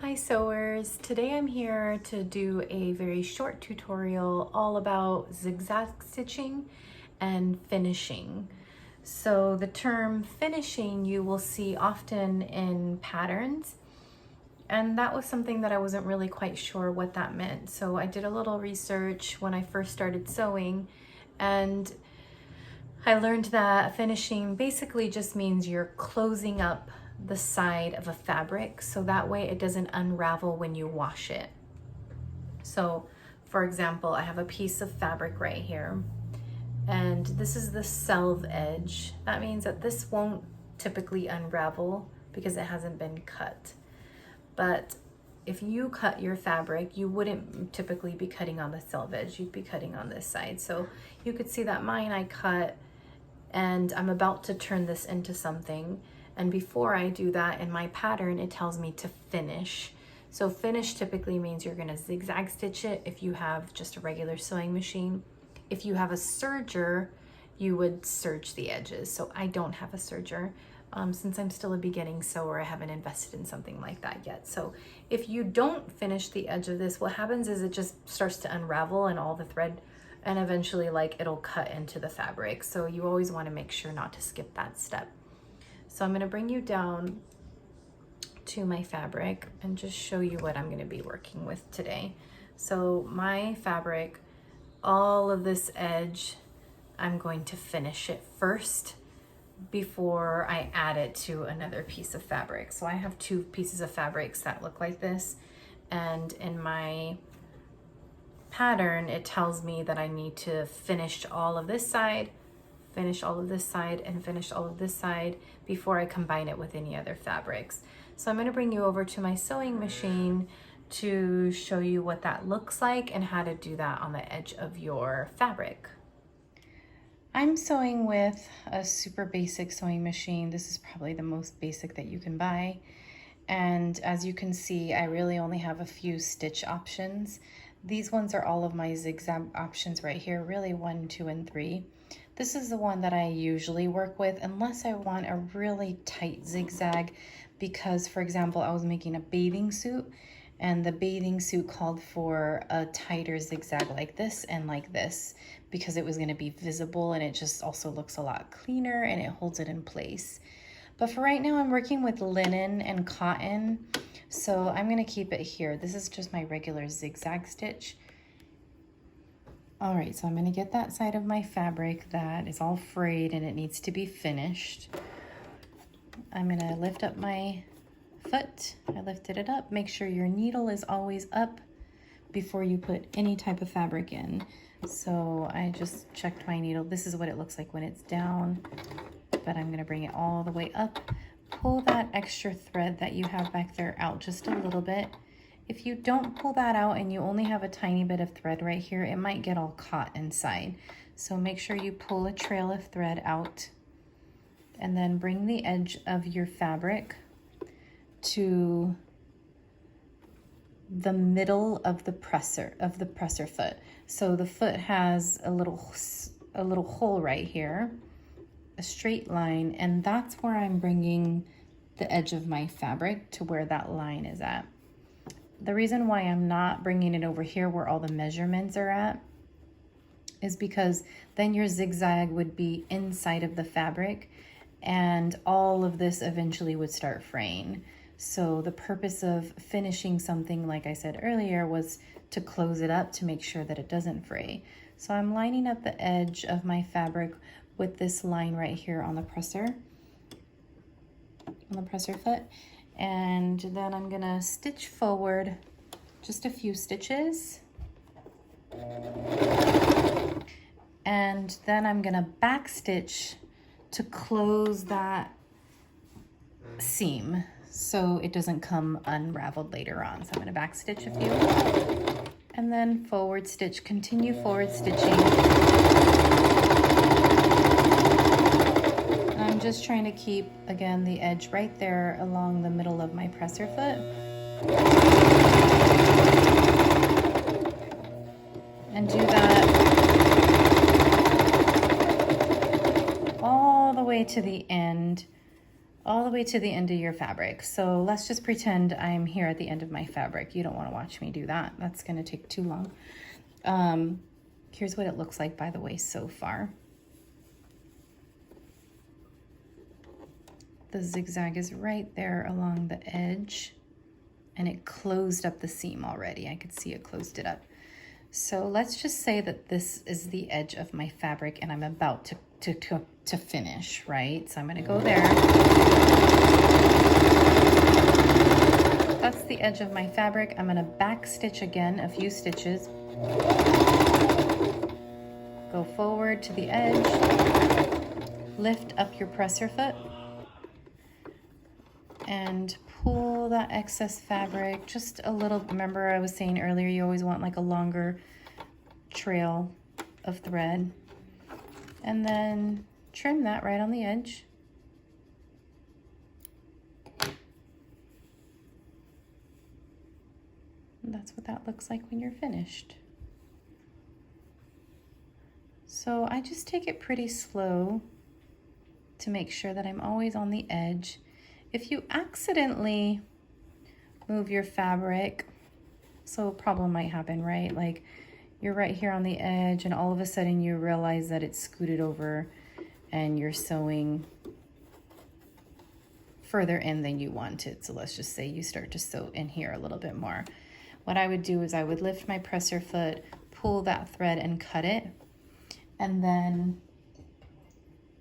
Hi sewers! Today I'm here to do a very short tutorial all about zigzag stitching and finishing. So the term finishing you will see often in patterns, and that was something that I wasn't really quite sure what that meant. So I did a little research when I first started sewing, and I learned that finishing basically just means you're closing up the side of a fabric so that way it doesn't unravel when you wash it. So for example, I have a piece of fabric right here, and this is the selve edge. That means that this won't typically unravel because it hasn't been cut. But if you cut your fabric, you wouldn't typically be cutting on the selve edge, you'd be cutting on this side. So you could see that mine I cut, and I'm about to turn this into something. And before I do that, in my pattern, it tells me to finish. So finish typically means you're gonna zigzag stitch it if you have just a regular sewing machine. If you have a serger, you would serge the edges. So I don't have a serger. Since I'm still a beginning sewer, I haven't invested in something like that yet. So if you don't finish the edge of this, what happens is it just starts to unravel and all the thread, and eventually like it'll cut into the fabric. So you always wanna make sure not to skip that step. So I'm gonna bring you down to my fabric and just show you what I'm gonna be working with today. So my fabric, all of this edge, I'm going to finish it first before I add it to another piece of fabric. So I have two pieces of fabrics that look like this, and in my pattern, it tells me that I need to finish all of this side, finish all of this side, and finish all of this side before I combine it with any other fabrics. So I'm going to bring you over to my sewing machine to show you what that looks like and how to do that on the edge of your fabric. I'm sewing with a super basic sewing machine. This is probably the most basic that you can buy. And as you can see, I really only have a few stitch options. These ones are all of my zigzag options right here, really 1, 2, and 3. This is the one that I usually work with unless I want a really tight zigzag, because for example, I was making a bathing suit and the bathing suit called for a tighter zigzag like this and like this because it was going to be visible, and it just also looks a lot cleaner and it holds it in place. But for right now, I'm working with linen and cotton, so I'm going to keep it here. This is just my regular zigzag stitch. All right, so I'm gonna get that side of my fabric that is all frayed and it needs to be finished. I'm gonna lift up my foot. I lifted it up. Make sure your needle is always up before you put any type of fabric in. So I just checked my needle. This is what it looks like when it's down, but I'm gonna bring it all the way up. Pull that extra thread that you have back there out just a little bit. If you don't pull that out and you only have a tiny bit of thread right here, it might get all caught inside. So make sure you pull a trail of thread out, and then bring the edge of your fabric to the middle of the presser foot. So the foot has a little hole right here, a straight line, and that's where I'm bringing the edge of my fabric to where that line is at. The reason why I'm not bringing it over here where all the measurements are at is because then your zigzag would be inside of the fabric and all of this eventually would start fraying. So the purpose of finishing something, like I said earlier, was to close it up to make sure that it doesn't fray. So I'm lining up the edge of my fabric with this line right here on the presser foot. And then I'm gonna stitch forward just a few stitches. And then I'm gonna back stitch to close that seam so it doesn't come unraveled later on. So I'm gonna back stitch a few and then forward stitch, continue forward stitching. I'm just trying to keep, again, the edge right there along the middle of my presser foot. And do that all the way to the end all the way to the end of your fabric. So let's just pretend I'm here at the end of my fabric. You don't want to watch me do that. That's going to take too long. Here's what it looks like, by the way, so far. The zigzag is right there along the edge, and it closed up the seam already. I could see it closed it up. So let's just say that this is the edge of my fabric and I'm about to finish, right? So I'm gonna go there. That's the edge of my fabric. I'm gonna back stitch again, a few stitches. Go forward to the edge, lift up your presser foot, and pull that excess fabric just a little. Remember I was saying earlier, you always want like a longer trail of thread, and then trim that right on the edge. And that's what that looks like when you're finished. So I just take it pretty slow to make sure that I'm always on the edge. If you accidentally move your fabric, so a problem might happen, right? Like you're right here on the edge and all of a sudden you realize that it's scooted over and you're sewing further in than you wanted. So let's just say you start to sew in here a little bit more. What I would do is I would lift my presser foot, pull that thread and cut it. And then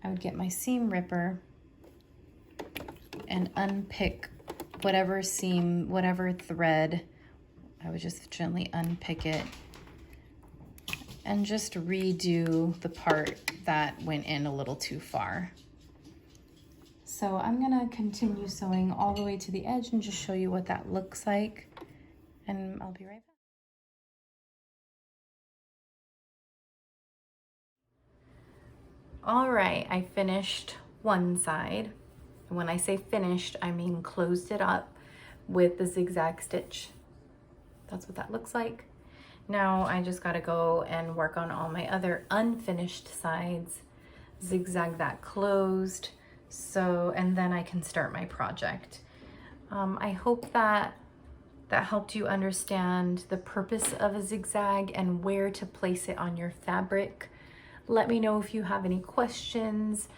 I would get my seam ripper and unpick whatever seam, whatever thread. I would just gently unpick it and just redo the part that went in a little too far. So I'm gonna continue sewing all the way to the edge and just show you what that looks like, and I'll be right back. All right, I finished one side. And when I say finished, I mean closed it up with the zigzag stitch. That's what that looks like. Now I just gotta go and work on all my other unfinished sides, zigzag that closed, and then I can start my project. I hope that helped you understand the purpose of a zigzag and where to place it on your fabric. Let me know if you have any questions,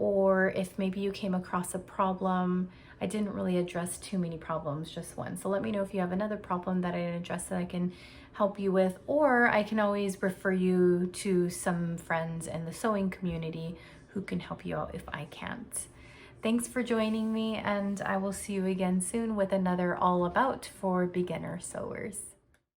or if maybe you came across a problem. I didn't really address too many problems, just one. So let me know if you have another problem that I didn't address that I can help you with, or I can always refer you to some friends in the sewing community who can help you out if I can't. Thanks for joining me, and I will see you again soon with another All About for beginner sewers.